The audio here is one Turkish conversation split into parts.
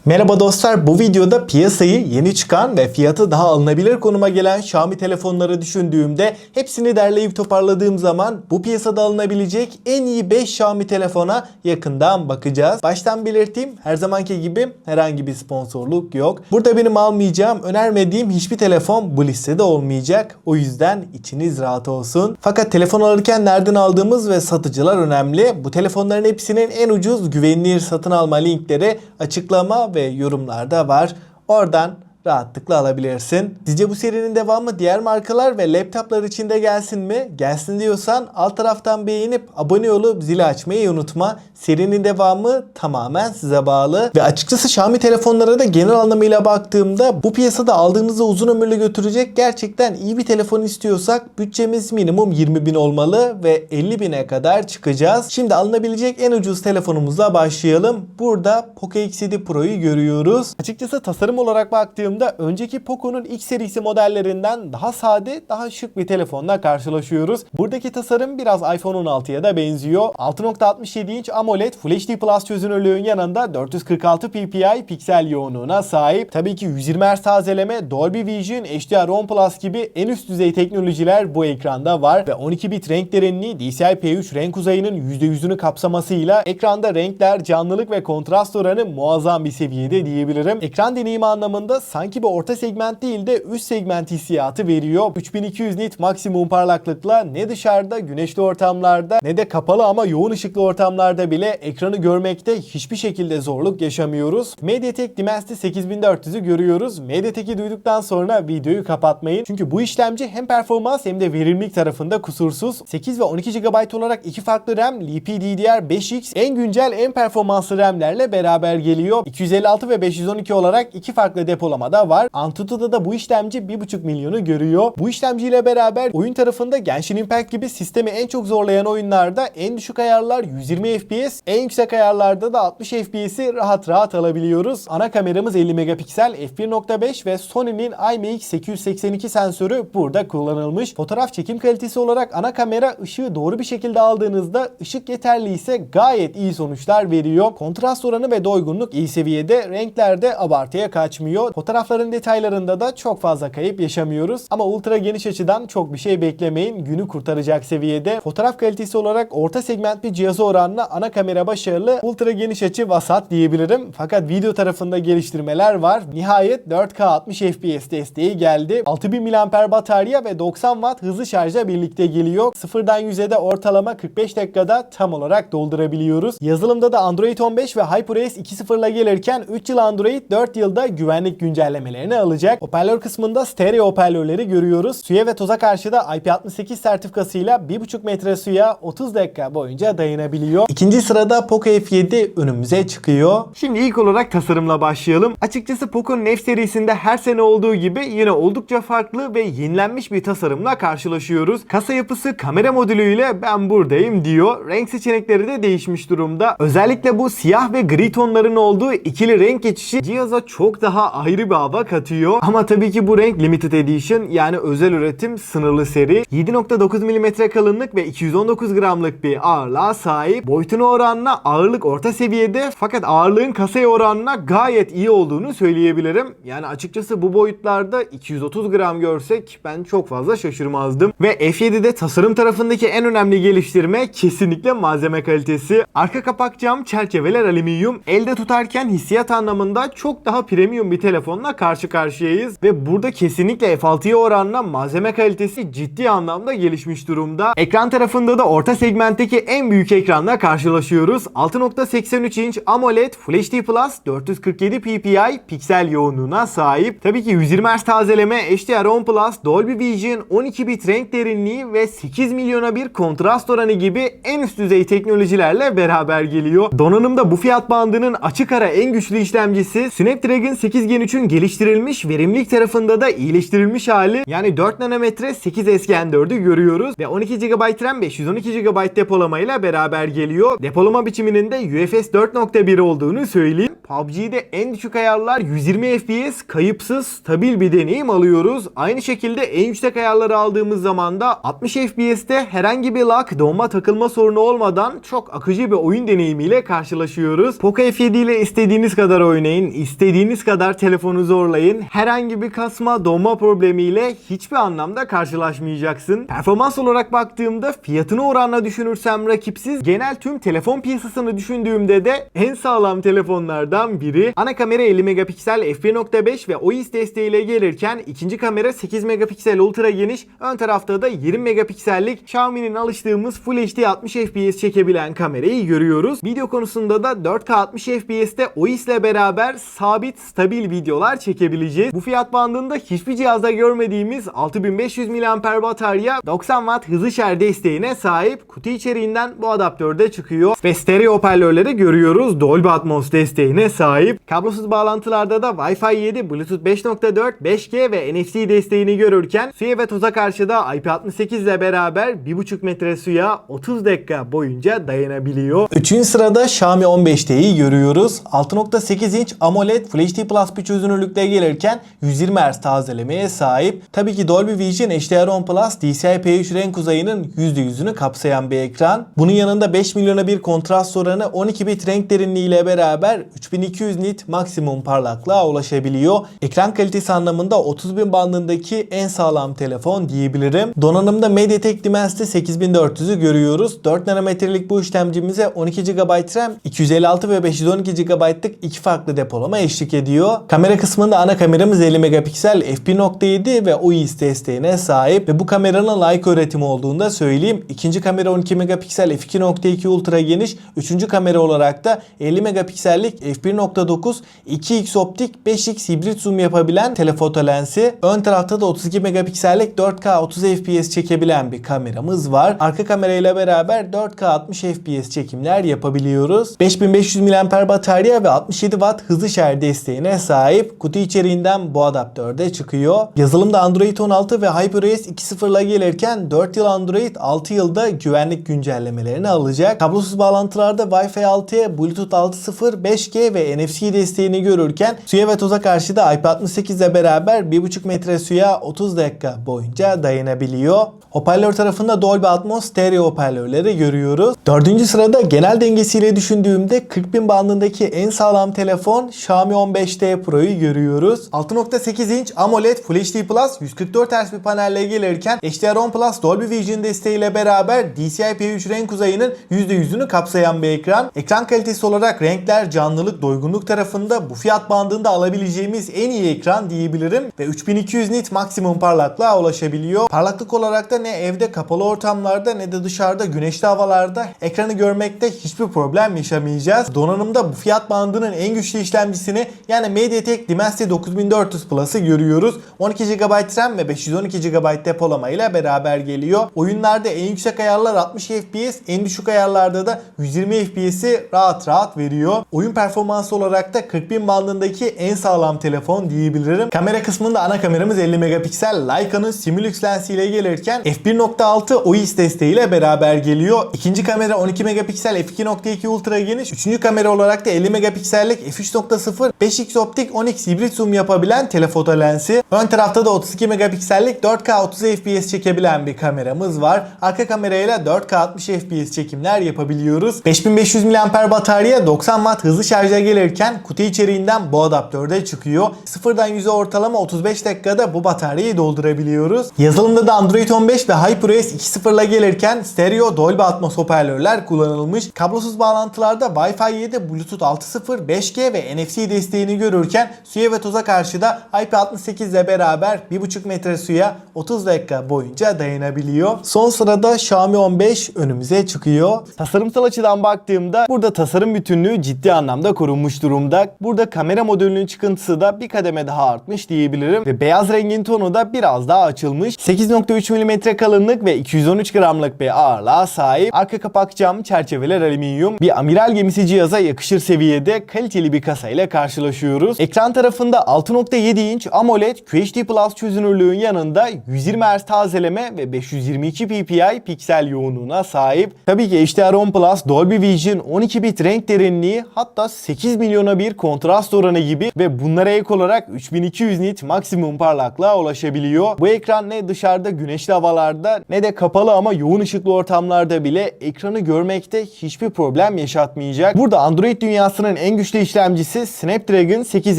Merhaba dostlar, bu videoda piyasayı yeni çıkan ve fiyatı daha alınabilir konuma gelen Xiaomi telefonları düşündüğümde hepsini derleyip toparladığım zaman bu piyasada alınabilecek en iyi 5 Xiaomi telefona yakından bakacağız. Baştan belirteyim, her zamanki gibi herhangi bir sponsorluk yok. Burada benim almayacağım, önermediğim hiçbir telefon bu listede olmayacak. O yüzden içiniz rahat olsun. Fakat telefon alırken nereden aldığımız ve satıcılar önemli. Bu telefonların hepsinin en ucuz güvenilir satın alma linkleri açıklama ve yorumlarda var. Oradan rahatlıkla alabilirsin. Sizce bu serinin devamı diğer markalar ve laptoplar için de gelsin mi? Gelsin diyorsan alt taraftan beğenip abone olup zili açmayı unutma. Serinin devamı tamamen size bağlı. Ve açıkçası Xiaomi telefonlara da genel anlamıyla baktığımda bu piyasada aldığımızda uzun ömürlü götürecek gerçekten iyi bir telefon istiyorsak bütçemiz minimum 20.000 olmalı ve 50.000'e kadar çıkacağız. Şimdi alınabilecek en ucuz telefonumuzla başlayalım. Burada Poco X7 Pro'yu görüyoruz. Açıkçası tasarım olarak baktığımda önceki Poco'nun X serisi modellerinden daha sade, daha şık bir telefonla karşılaşıyoruz. Buradaki tasarım biraz iPhone 16'ya da benziyor. 6.67 inç AMOLED Full HD Plus çözünürlüğün yanında 446 ppi piksel yoğunluğuna sahip. Tabii ki 120 Hz tazeleme, Dolby Vision, HDR10 Plus gibi en üst düzey teknolojiler bu ekranda var ve 12 bit renk derinliği DCI-P3 renk uzayının %100'ünü kapsamasıyla ekranda renkler, canlılık ve kontrast oranı muazzam bir seviyede diyebilirim. Ekran deneyimi anlamında sanki bir orta segment değil de üst segment hissiyatı veriyor. 3200 nit maksimum parlaklıkla ne dışarıda güneşli ortamlarda ne de kapalı ama yoğun ışıklı ortamlarda bile ekranı görmekte hiçbir şekilde zorluk yaşamıyoruz. MediaTek Dimensity 8400'ü görüyoruz. MediaTek'i duyduktan sonra videoyu kapatmayın. Çünkü bu işlemci hem performans hem de verimlilik tarafında kusursuz. 8 ve 12 GB olarak iki farklı RAM, LPDDR5X en güncel en performanslı RAM'lerle beraber geliyor. 256 ve 512 olarak iki farklı depolamada var. Antutu'da da bu işlemci 1.5 milyonu görüyor. Bu işlemciyle beraber oyun tarafında Genshin Impact gibi sistemi en çok zorlayan oyunlarda en düşük ayarlar 120 FPS, en yüksek ayarlarda da 60 FPS'i rahat rahat alabiliyoruz. Ana kameramız 50 megapiksel f1.5 ve Sony'nin IMX882 sensörü burada kullanılmış. Fotoğraf çekim kalitesi olarak ana kamera ışığı doğru bir şekilde aldığınızda ışık yeterli ise gayet iyi sonuçlar veriyor. Kontrast oranı ve doygunluk iyi seviyede, renklerde abartıya kaçmıyor. Fotoğrafların detaylarında da çok fazla kayıp yaşamıyoruz. Ama ultra geniş açıdan çok bir şey beklemeyin. Günü kurtaracak seviyede. Fotoğraf kalitesi olarak orta segment bir cihazı oranla ana kamera başarılı. Ultra geniş açı vasat diyebilirim. Fakat video tarafında geliştirmeler var. Nihayet 4K 60 FPS desteği geldi. 6000 mAh batarya ve 90 Watt hızlı şarjla birlikte geliyor. Sıfırdan 100'e de ortalama 45 dakikada tam olarak doldurabiliyoruz. Yazılımda da Android 15 ve HyperOS 2.0 ile gelirken 3 yıl Android 4 yılda güvenlik güncellemelerini alacak. Hoparlör kısmında stereo hoparlörleri görüyoruz. Suya ve toza karşı da IP68 sertifikasıyla 1,5 metre suya 30 dakika boyunca dayanabiliyor. İkinci sırada Poco F7 önümüze çıkıyor. Şimdi ilk olarak tasarımla başlayalım. Açıkçası Poco'nun F serisinde her sene olduğu gibi yine oldukça farklı ve yenilenmiş bir tasarımla karşılaşıyoruz. Kasa yapısı kamera modülüyle ben buradayım diyor. Renk seçenekleri de değişmiş durumda. Özellikle bu siyah ve gri tonların olduğu ikili renk geçişi cihaza çok daha ayrı bir hava katıyor. Ama tabii ki bu renk limited edition yani özel üretim sınırlı seri. 7.9 mm kalınlık ve 219 gramlık bir ağırlığa sahip. Boyutuna oranla ağırlık orta seviyede fakat ağırlığın kasaya oranla gayet iyi olduğunu söyleyebilirim. Yani açıkçası bu boyutlarda 230 gram görsek ben çok fazla şaşırmazdım. Ve F7'de tasarım tarafındaki en önemli geliştirme kesinlikle malzeme kalitesi. Arka kapak cam, çerçeveler alüminyum. Elde tutarken hissiyat anlamında çok daha premium bir telefonla karşı karşıyayız ve burada kesinlikle F6'ya oranla malzeme kalitesi ciddi anlamda gelişmiş durumda. Ekran tarafında da orta segmentteki en büyük ekranla karşılaşıyoruz. 6.83 inç AMOLED Full HD Plus 447 ppi piksel yoğunluğuna sahip. Tabii ki 120 Hz tazeleme, HDR10 Plus, Dolby Vision, 12 bit renk derinliği ve 8 milyona bir kontrast oranı gibi en üst düzey teknolojilerle beraber geliyor. Donanımda bu fiyat bandının açık ara en güçlü işlemcisi Snapdragon 8 Gen 3'ün geliştirilmiş, verimlilik tarafında da iyileştirilmiş hali. Yani 4 nanometre 8S Gen 4'ü görüyoruz ve 12 GB RAM 512 GB depolamayla beraber geliyor. Depolama biçiminin de UFS 4.1 olduğunu söyleyeyim. PUBG'de en düşük ayarlar 120 FPS, kayıpsız, stabil bir deneyim alıyoruz. Aynı şekilde en yüksek ayarları aldığımız zaman da 60 FPS'te herhangi bir lag, donma, takılma sorunu olmadan çok akıcı bir oyun deneyimiyle karşılaşıyoruz. Poco F7 ile istediğiniz kadar oynayın, istediğiniz kadar telefonu zorlayın. Herhangi bir kasma, donma problemiyle hiçbir anlamda karşılaşmayacaksın. Performans olarak baktığımda fiyatını oranla düşünürsem rakipsiz, genel tüm telefon piyasasını düşündüğümde de en sağlam telefonlardan biri. Ana kamera 50 megapiksel f1.5 ve OIS desteğiyle gelirken ikinci kamera 8 megapiksel ultra geniş, ön tarafta da 20 megapiksellik Xiaomi'nin alıştığımız Full HD 60 FPS çekebilen kamerayı görüyoruz. Video konusunda da 4K 60 FPS'te OIS ile beraber sabit, stabil videolar çekebileceğiz. Bu fiyat bandında hiçbir cihazda görmediğimiz 6500 mAh batarya, 90 Watt hızlı şarj desteğine sahip. Kutu içeriğinden bu adaptörde çıkıyor ve stereo hoparlörleri görüyoruz. Dolby Atmos desteğine sahip. Kablosuz bağlantılarda da Wi-Fi 7, Bluetooth 5.4, 5G ve NFC desteğini görürken suya ve toza karşı da IP68 ile beraber 1,5 metre suya 30 dakika boyunca dayanabiliyor. 3. sırada Xiaomi 15T'yi görüyoruz. 6.8 inç AMOLED Full HD Plus bir çözünürlükte gelirken 120 Hz tazelemeye sahip. Tabii ki Dolby Vision HDR10 Plus DCI-P3 renk uzayının %100'ünü kapsayan bir ekran. Bunun yanında 5 milyona bir kontrast oranı, 12 bit renk derinliği ile beraber 3200 nit maksimum parlaklığa ulaşabiliyor. Ekran kalitesi anlamında 30.000 bandındaki en sağlam telefon diyebilirim. Donanımda MediaTek Dimensity 8400'ü görüyoruz. 4 nanometrelik bu işlemcimize 12 GB RAM, 256 ve 512 GB'lık iki farklı depolama eşlik ediyor. Kamera kısmında ana kameramız 50 megapiksel f1.7 ve OIS desteğine sahip ve bu kameranın Leica üretimi olduğunu da söyleyeyim. İkinci kamera 12 megapiksel f2.2 ultra geniş, üçüncü kamera olarak da 50 megapiksellik f1.9 2x optik 5x hibrit zoom yapabilen telefoto lensi. Ön tarafta da 32 megapiksellik 4K 30 FPS çekebilen bir kameramız var. Arka kamerayla beraber 4K 60 FPS çekimler yapabiliyoruz. 5500 mAh batarya ve 67 Watt hızlı şarj desteğine sahip. Kutu içeriğinden bu adaptörde çıkıyor. Yazılımda Android 16 ve HyperOS 2.0 ile gelirken 4 yıl Android, 6 yılda güvenlik güncellemelerini alacak. Kablosuz bağlantılarda Wi-Fi 6'ya, Bluetooth 6.0, 5G ve NFC desteğini görürken suya ve toza karşı da IP68 ile beraber 1,5 metre suya 30 dakika boyunca dayanabiliyor. Hoparlör tarafında Dolby Atmos stereo hoparlörleri görüyoruz. 4. sırada genel dengesiyle düşündüğümde 40.000 bandındaki en sağlam telefon Xiaomi 15T Pro'yu görüyoruz. 6.8 inç AMOLED Full HD Plus 144 Hz bir panelle gelirken HDR10 Plus Dolby Vision desteğiyle beraber DCI-P3 renk uzayının %100'ünü kapsayan bir ekran. Ekran kalitesi olarak renkler, canlılık, doygunluk tarafında bu fiyat bandında alabileceğimiz en iyi ekran diyebilirim ve 3200 nit maksimum parlaklığa ulaşabiliyor. Parlaklık olarak da ne evde kapalı ortamlarda ne de dışarıda güneşli havalarda ekranı görmekte hiçbir problem yaşamayacağız. Donanımda bu fiyat bandının en güçlü işlemcisini yani MediaTek Dimensity 9400 Plus'ı görüyoruz. 12 GB RAM ve 512 GB depolama ile beraber geliyor. Oyunlarda en yüksek ayarlar 60 FPS, en düşük ayarlarda da 120 FPS'i rahat veriyor. Oyun performansı olarak da 40.000 bandındaki en sağlam telefon diyebilirim. Kamera kısmında ana kameramız 50 megapiksel Leica'nın Simulux lensiyle gelirken f1.6 OIS desteğiyle beraber geliyor. İkinci kamera 12 megapiksel f2.2 ultra geniş. Üçüncü kamera olarak da 50 megapiksellik f3.0 5x optik 10x hibrit zoom yapabilen telefoto lensi. Ön tarafta da 32 megapiksellik 4K 30 FPS çekebilen bir kameramız var. Arka kamerayla 4K 60 FPS çekimler yapabiliyoruz. 5500 mAh batarya 90 Watt hızlı şarja gelirken kutu içeriğinden bu adaptörde çıkıyor. Sıfırdan 100'e ortalama 35 dakikada bu bataryayı doldurabiliyoruz. Yazılımda da Android 15 ve HyperOS 2.0 ile gelirken stereo Dolby Atmos hoparlörler kullanılmış. Kablosuz bağlantılarda Wi-Fi 7, Bluetooth 6.0, 5G ve NFC desteğini görürken suya ve toza karşı da IP68 ile beraber 1,5 metre suya 30 dakika boyunca dayanabiliyor. Son sırada Xiaomi 15 önümüze çıkıyor. Tasarımsal açıdan baktığımda burada tasarım bütünlüğü ciddi anlamda korunmuş durumda. Burada kamera modülünün çıkıntısı da bir kademe daha artmış diyebilirim ve beyaz rengin tonu da biraz daha açılmış. 8.3 mm kalınlık ve 213 gramlık bir ağırlığa sahip. Arka kapak cam, çerçeveler alüminyum. Bir amiral gemisi cihaza yakışır seviyede kaliteli bir kasa ile karşılaşıyoruz. Ekran tarafı tarafında 6.7 inç AMOLED QHD Plus çözünürlüğün yanında 120 Hz tazeleme ve 522 ppi piksel yoğunluğuna sahip. Tabii ki HDR10 Plus, Dolby Vision, 12 bit renk derinliği, hatta 8 milyona bir kontrast oranı gibi ve bunlara ek olarak 3200 nit maksimum parlaklığa ulaşabiliyor. Bu ekran ne dışarıda güneşli havalarda ne de kapalı ama yoğun ışıklı ortamlarda bile ekranı görmekte hiçbir problem yaşatmayacak. Burada Android dünyasının en güçlü işlemcisi Snapdragon 8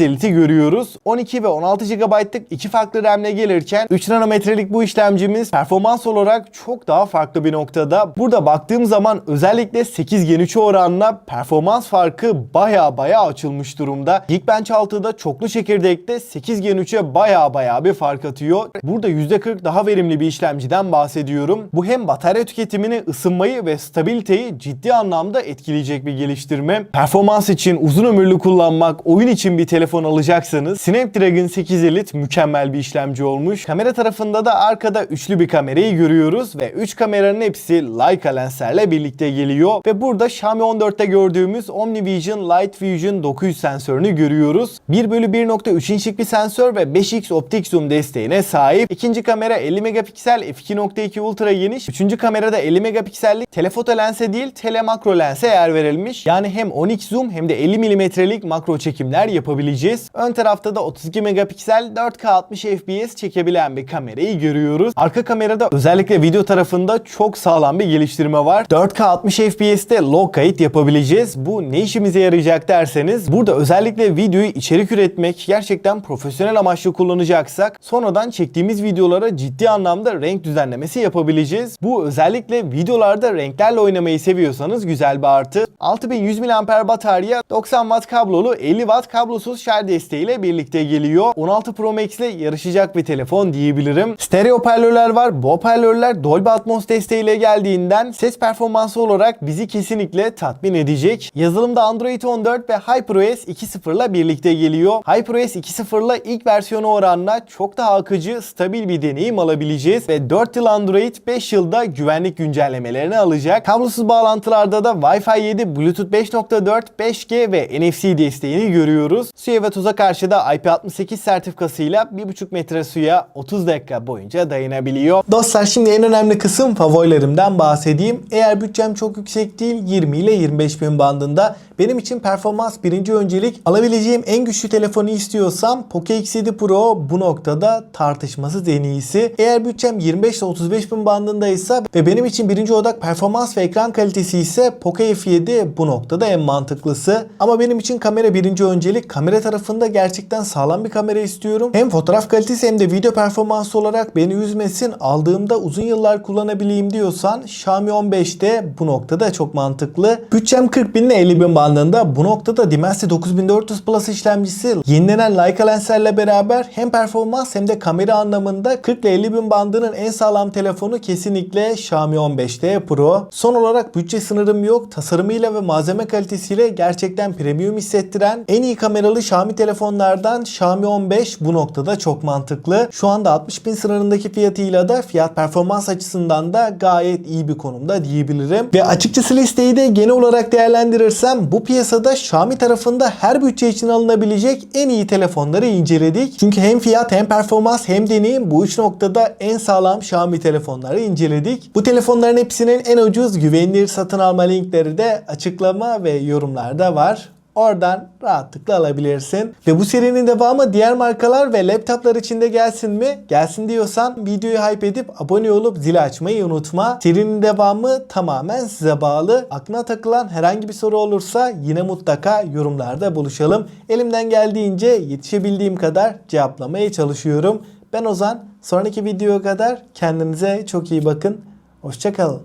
Elite'i görüyoruz. 12 ve 16 GB'lık iki farklı RAM'le gelirken 3 nanometrelik bu işlemcimiz performans olarak çok daha farklı bir noktada. Burada baktığım zaman özellikle 8 Gen 3'e oranla performans farkı baya açılmış durumda. Geekbench 6'da çoklu çekirdekte 8 Gen 3'e baya bir fark atıyor. Burada %40 daha verimli bir işlemciden bahsediyorum. Bu hem batarya tüketimini, ısınmayı ve stabiliteyi ciddi anlamda etkileyecek bir geliştirme. Performans için uzun ömürlü kullanmak, oyun için bir telefon alacaksanız Snapdragon 8 Elite mükemmel bir işlemci olmuş. Kamera tarafında da arkada üçlü bir kamerayı görüyoruz ve 3 kameranın hepsi Leica lenslerle birlikte geliyor ve burada Xiaomi 14'te gördüğümüz OmniVision Light Fusion 900 sensörünü görüyoruz. 1/1.3 inçlik bir sensör ve 5x optik zoom desteğine sahip. İkinci kamera 50 megapiksel f2.2 ultra geniş. Üçüncü kamerada 50 megapiksellik telefoto lense değil telemakro lense yer verilmiş. Yani hem 10x zoom hem de 50 milimetrelik makro çekimler yapabileceğiz. Ön tarafta da 32 megapiksel 4K 60 fps çekebilen bir kamerayı görüyoruz. Arka kamerada özellikle video tarafında çok sağlam bir geliştirme var. 4K 60 fps'te log kayıt yapabileceğiz. Bu ne işimize yarayacak derseniz burada özellikle videoyu içerik üretmek gerçekten profesyonel amaçlı kullanacaksak sonradan çektiğimiz videolara ciddi anlamda renk düzenlemesi yapabileceğiz. Bu özellikle videolarda renklerle oynamayı seviyorsanız güzel bir artı. 6100 mAh batarya, 90 Watt kablolu, 50 Watt kablosuz şarj desteğiyle birlikte geliyor. 16 Pro Max ile yarışacak bir telefon diyebilirim. Stereo hoparlörler var. Bu hoparlörler Dolby Atmos desteğiyle geldiğinden ses performansı olarak bizi kesinlikle tatmin edecek. Yazılımda Android 14 ve HyperOS 2.0 ile birlikte geliyor. HyperOS 2.0 ile ilk versiyonu oranla çok daha akıcı, stabil bir deneyim alabileceğiz ve 4 yıl Android, 5 yılda güvenlik güncellemelerini alacak. Kablosuz bağlantılarda da Wi-Fi 7, Bluetooth 5.4, 5G ve NFC desteğini görüyoruz. Suya ve tuza karşı da IP68 sertifikasıyla 1,5 metre suya 30 dakika boyunca dayanabiliyor. Dostlar, şimdi en önemli kısım favorilerimden bahsedeyim. Eğer bütçem çok yüksek değil, 20 ile 25 bin bandında, benim için performans birinci öncelik. Alabileceğim en güçlü telefonu istiyorsam Poco X7 Pro bu noktada tartışmasız en iyisi. Eğer bütçem 25 ile 35 bin bandındaysa ve benim için birinci odak performans ve ekran kalitesi ise Poco F7 bu noktada en mantıklısı. Ama benim için kamera birinci öncelik. Kamera tarafında gerçekten sağlam bir kamera istiyorum. Hem fotoğraf kalitesi hem de video performansı olarak beni üzmesin, aldığımda uzun yıllar kullanabileyim diyorsan Xiaomi 15'te bu noktada çok mantıklı. Bütçem 40 bin ile 50 bin bandında. Bu noktada Dimensity 9400 Plus işlemcisi yenilenen Leica lenslerle beraber hem performans hem de kamera anlamında 40 ile 50 bin bandının en sağlam telefonu kesinlikle Xiaomi 15'te Pro. Son olarak bütçe sınırım yok. Tasarımıyla ve malzeme kalitesiyle gerçekten premium hissettiren en iyi kameralı Xiaomi telefonlardan Xiaomi 15 bu noktada çok mantıklı. Şu anda 60 bin sınırındaki fiyatıyla da fiyat performans açısından da gayet iyi bir konumda diyebilirim. Ve açıkçası listeyi de genel olarak değerlendirirsem bu piyasada Xiaomi tarafında her bütçe için alınabilecek en iyi telefonları inceledik. Çünkü hem fiyat hem performans hem deneyim, bu üç noktada en sağlam Xiaomi telefonları inceledik. Bu telefonların hepsinin en ucuz güvenilir satın alma linkleri de açıklama ve yorumlarda var. Oradan rahatlıkla alabilirsin. Ve bu serinin devamı diğer markalar ve laptoplar için de gelsin mi? Gelsin diyorsan videoyu hype edip abone olup zili açmayı unutma. Serinin devamı tamamen size bağlı. Aklına takılan herhangi bir soru olursa yine mutlaka yorumlarda buluşalım. Elimden geldiğince yetişebildiğim kadar cevaplamaya çalışıyorum. Ben Ozan. Sonraki videoya kadar kendinize çok iyi bakın. Hoşça kalın.